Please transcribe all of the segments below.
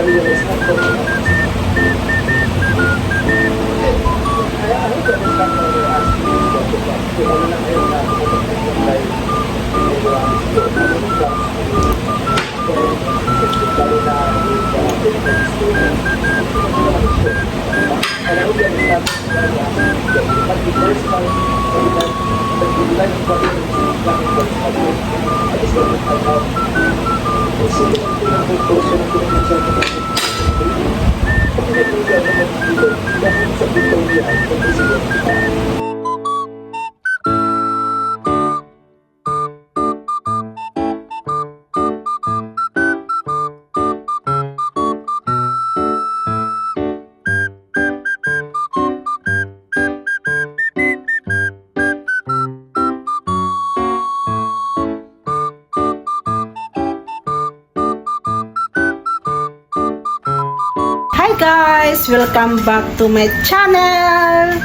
na-realize na ito. Kaya ano ito, ang fact na asking you what the fuck. Kung ano na kayo na pumunta ng live, lalo na alam mo yan na pag i-first time pag i-live ba rin bakit first time I just want to find out kasi yung pinag-post yung pinag-post yung pinag-post dahil sa bitaw niya kasi Hi guys! Welcome back to my channel!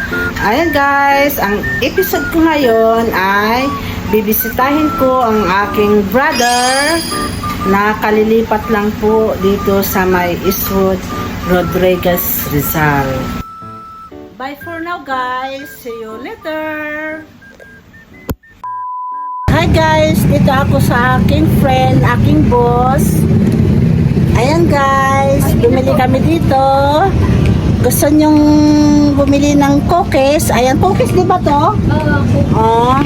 Ayan guys, ang episode ko ngayon ay bibisitahin ko ang aking brother na kalilipat lang po dito sa may Eastwood, Rodriguez, Rizal. Bye for now guys! See you later! Hi guys! Dito ako sa aking friend, aking boss. Ayan guys, bumili kami dito. Gusto nyong bumili ng cookies? Ayan, cookies di ba to? Oo.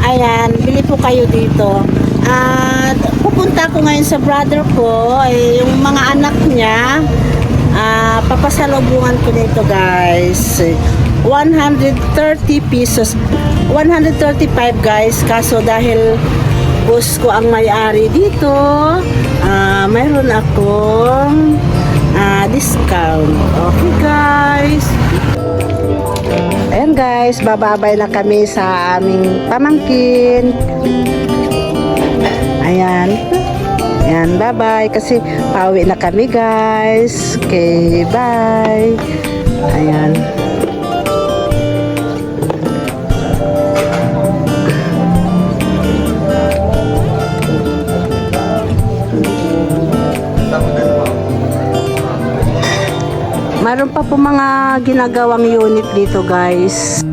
Ayan, bili po kayo dito. At pupunta ko ngayon sa brother ko, yung mga anak niya. Papasalubungan ko nito guys. 130 pesos. 135 guys, kaso dahil boss ko ang may-ari dito, mayroon akong discount. Okay guys. Ayan guys, bababay na kami sa aming pamangkin. Ayan. Ayan, bye-bye. Kasi pauwi na kami guys. Okay, bye. Ayan. Mayroon pa po mga ginagawang unit dito guys.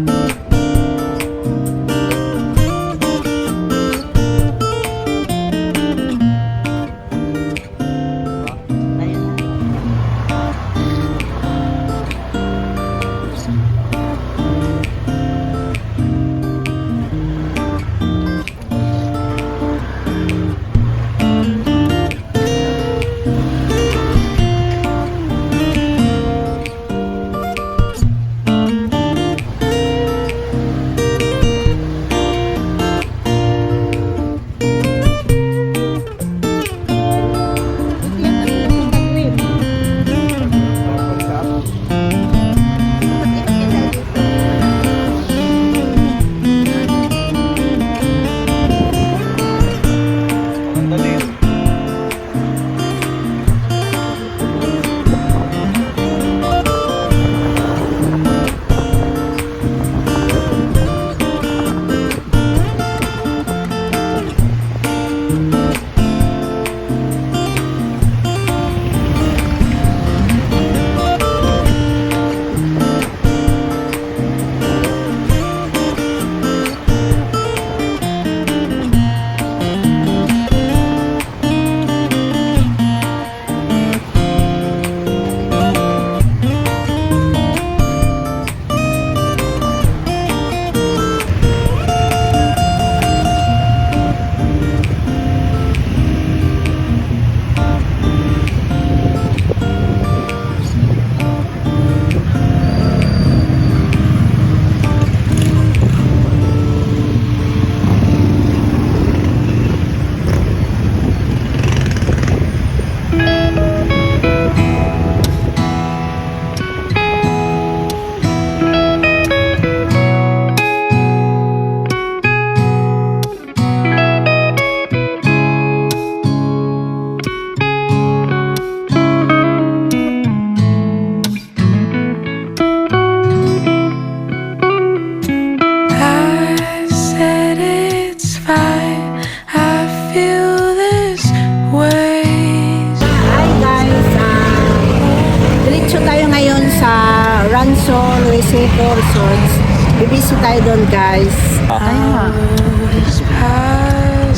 Eco Resorts. Bibisi tayo doon, guys. Kaya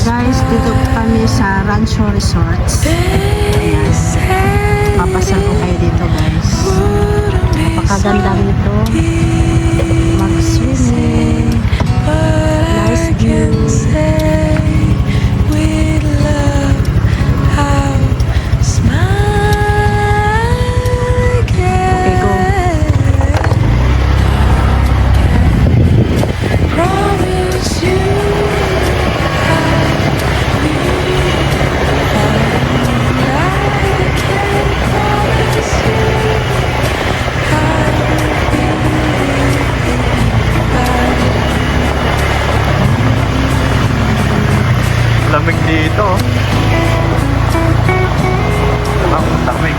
guys, dito kami sa Rancho Resorts. Ayan. Papasal ko kayo dito, guys. Napakaganda rito. Mag-swimming. Nice view. Okay, go. Lamig dito. Ang lamig.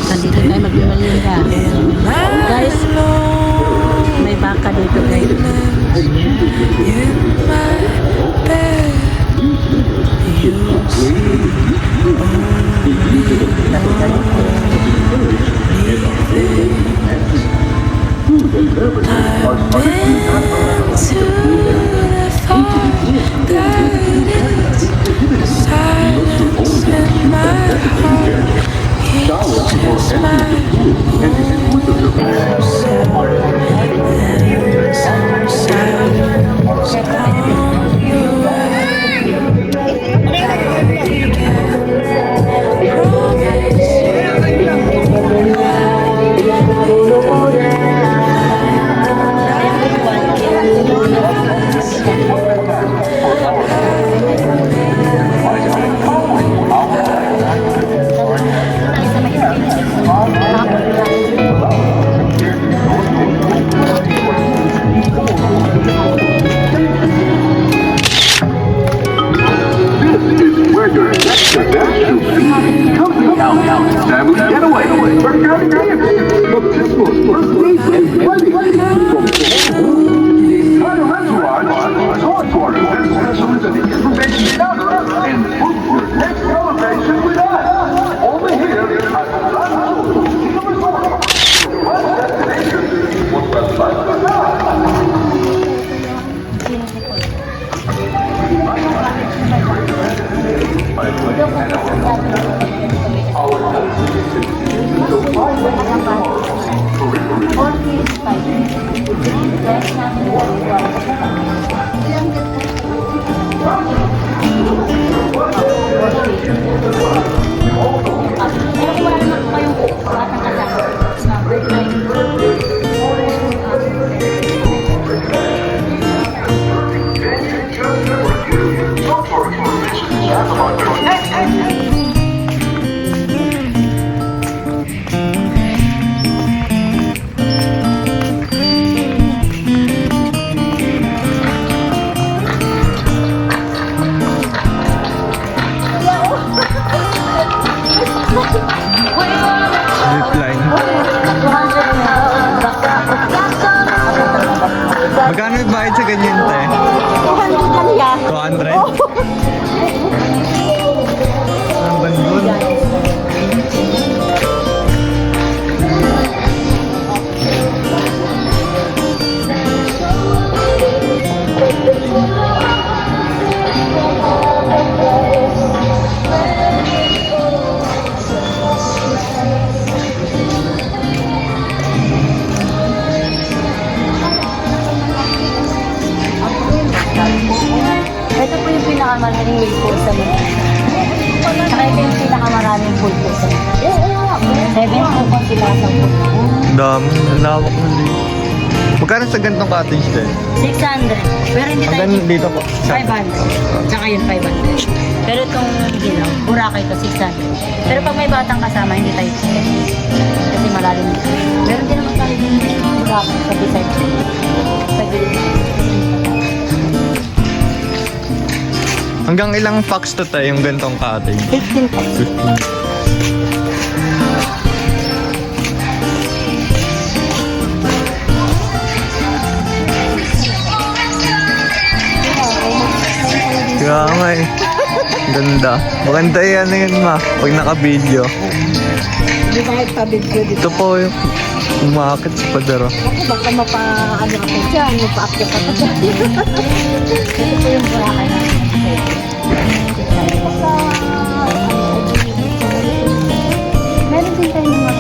Nandito tayo magbimalinda. Guys, may baka dito, guys. Zipline. Magkano yung bayad sa ganyan, te? 200 kami ah. 200? Ang bandun. Ito po yung pinakamaraming wheel po sa mga. Saka ito yung pinakamaraming pool po sa mga. 7 po po sila sa pool. Dami, lawak na dito. Magkano sa ganitong cottage din? 600. Pero hindi tayo Hanggang dito po. 500. Tsaka yun 500. Pero itong ginaw, Boracay ito 600. Pero pag may batang kasama, hindi tayo kasi malalim dito. Meron din naman tayo din Boracay sa beside. Sa gilid. Hanggang ilang packs to tayo yung ganitong cottage? 15 po. 15. Ganda. Maganda yan na yun, ma. Pag naka-video. Hindi kahit pa-video dito. Ito po yung umakit sa padaro. Ako, baka mapa-ano ako dyan, mapa-active ako dyan. Ito po yung Boracay natin. Meron din tayo mga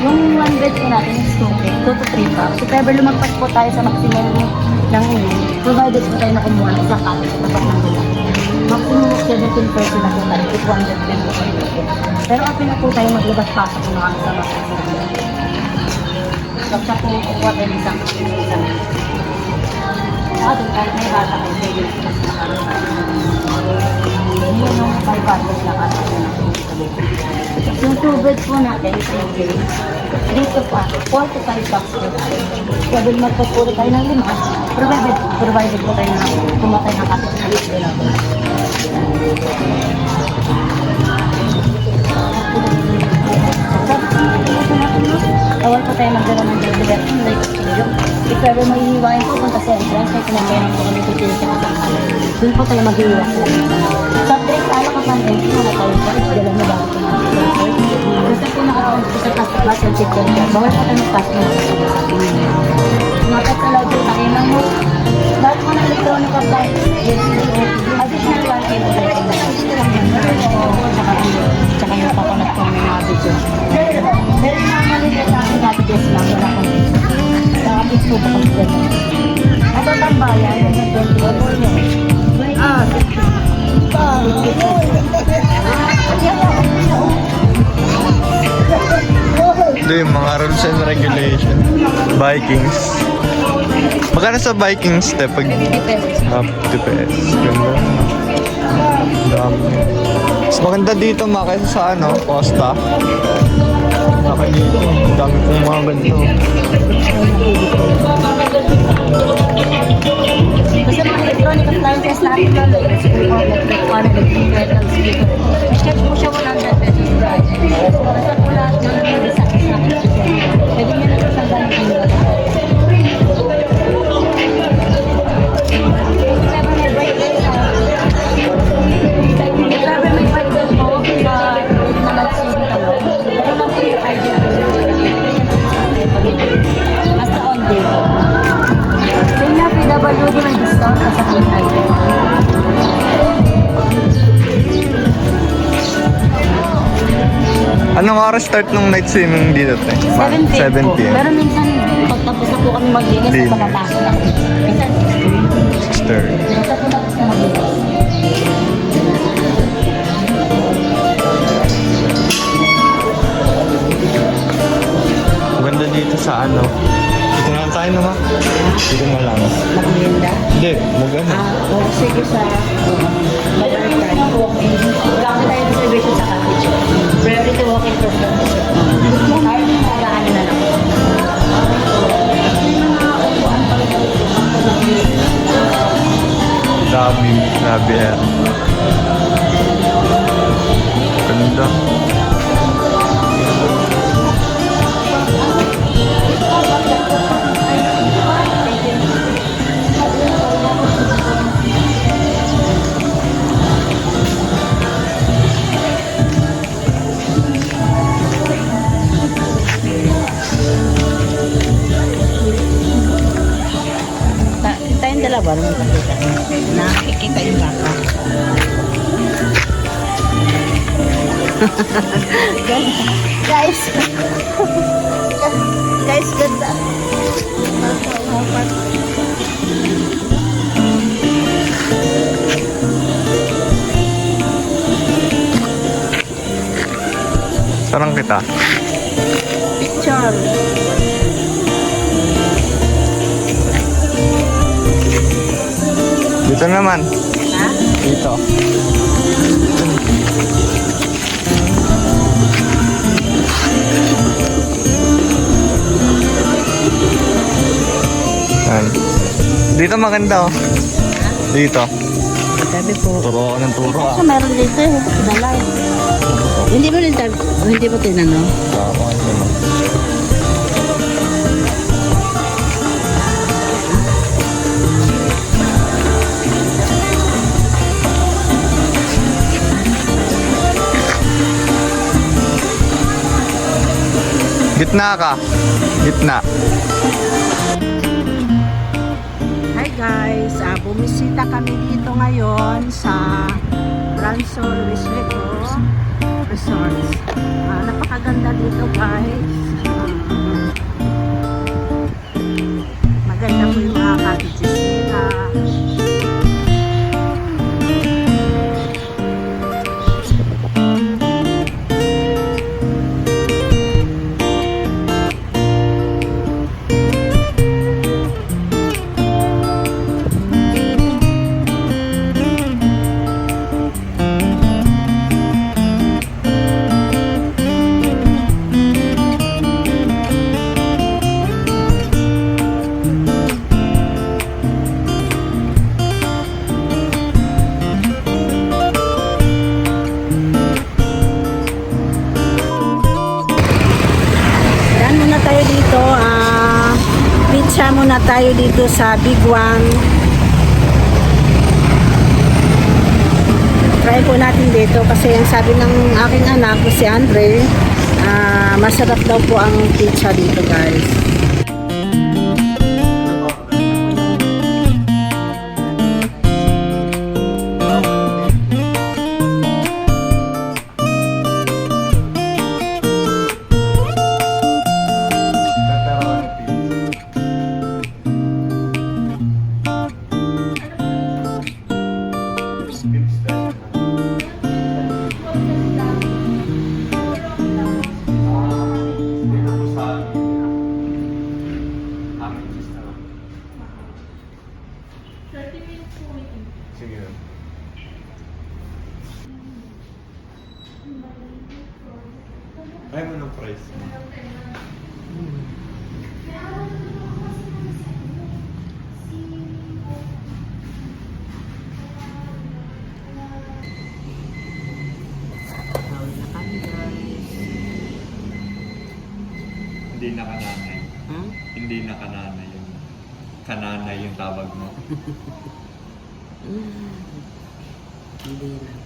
yung one bed po natin is 2 to 3 packs. If ever lumagpas po tayo sa maximum ng provided po tayo na kumuha ng sa cottage na pag ng gula. Maximum of 17 person na po tayo with 1 bed din po tayo. Pero open na po tayo maglabas-pasok kung nakakasama sa gula. Basta po kukuha tayo ng isang. Doon kahit may bata kayo, pwede rin po sa hindi yung 5 bottles na kasi yung 2 beds po natin, 3 days, 3 to 4 to 5 bucks po tayo. Pwede magpapuro tayo ng 5, provided po tayo na kumatay ng kapit sa libre lang. Awal po tayo magdala ng diversion like studio. If ever may hiwain po, punta sa entrance, may kumakain po kami tutulog sa kasama. Doon po tayo mag-iwas. Subject, ala ka pang entry, wala tayo po. Dala mo bago po natin. Basta po nakakaon po sa class and check point. Bawal po tayo mag-pass mo sa Makat sa lobby, tayo lang mo. Lahat mo ng electronic of that. Additional one kayo po tayo. Tsaka yung pakunat po ng mga video. Pero maliit na ang gadgets lang, wala kang nakapit po ba kang pwede. At ang tambayan, yung 21 mo. Ito yung mga rules and regulation. Vikings. Magkano sa Vikings, te? Pag 50 pesos. 50 pesos. Ganda. Dami. Mas maganda dito, ma, kaysa sa ano, Costa. Saka dito, dami pong mga ganito. Basta mga electronic appliances natin lang, like school electric fan, electric kettle, speaker. I-charge po siya 100 pesos. Basta po lahat ng mga sa akin. Pwede nyo na sa ganang pangalaman. Basta on day po. Same na PWD may discount sa food item. Anong oras start ng night swimming dito, te? 7 p.m. 7 po. p.m. Pero minsan, pag tapos na po kami maglinis, Linis. pagkatapos na. Minsan, 6:30. minsan po tapos na maglinis. Maganda dito sa ano. Dito na lang tayo naman. Dito na lang. Maglinda. Hindi, maganda. Sige sa... Pero yung mga walk-in, wala ka tayo reservation sa cottage. Priority walk-in person. Kahit nagaano na lang. Dami, grabe yan. Ganda. Tayong dalawa naman nakita. Nakikita yung baka. Guys. Guys, ganda. Sarang kita. Picture. Dito naman. Ha? Dito. Yan. Dito maganda oh. Dito. Sabi po. Turo ako ng turo ah. So, meron dito eh. Dalay. Hindi mo rin O hindi mo tinanong? Ako ano naman. Gitna ka. Gitna. Hi guys, bumisita kami dito ngayon sa Ransol Resorts. Napakaganda dito guys. Maganda po yung mga cottages nila. Yan muna tayo dito. Pizza muna tayo dito sa Big One. Try po natin dito kasi ang sabi ng aking anak, si Andre, masarap daw po ang pizza dito guys. Sige. Kaya mo ng price. Hindi na kananay. Hindi na kananay yung kananay yung tawag mo. Hindi na.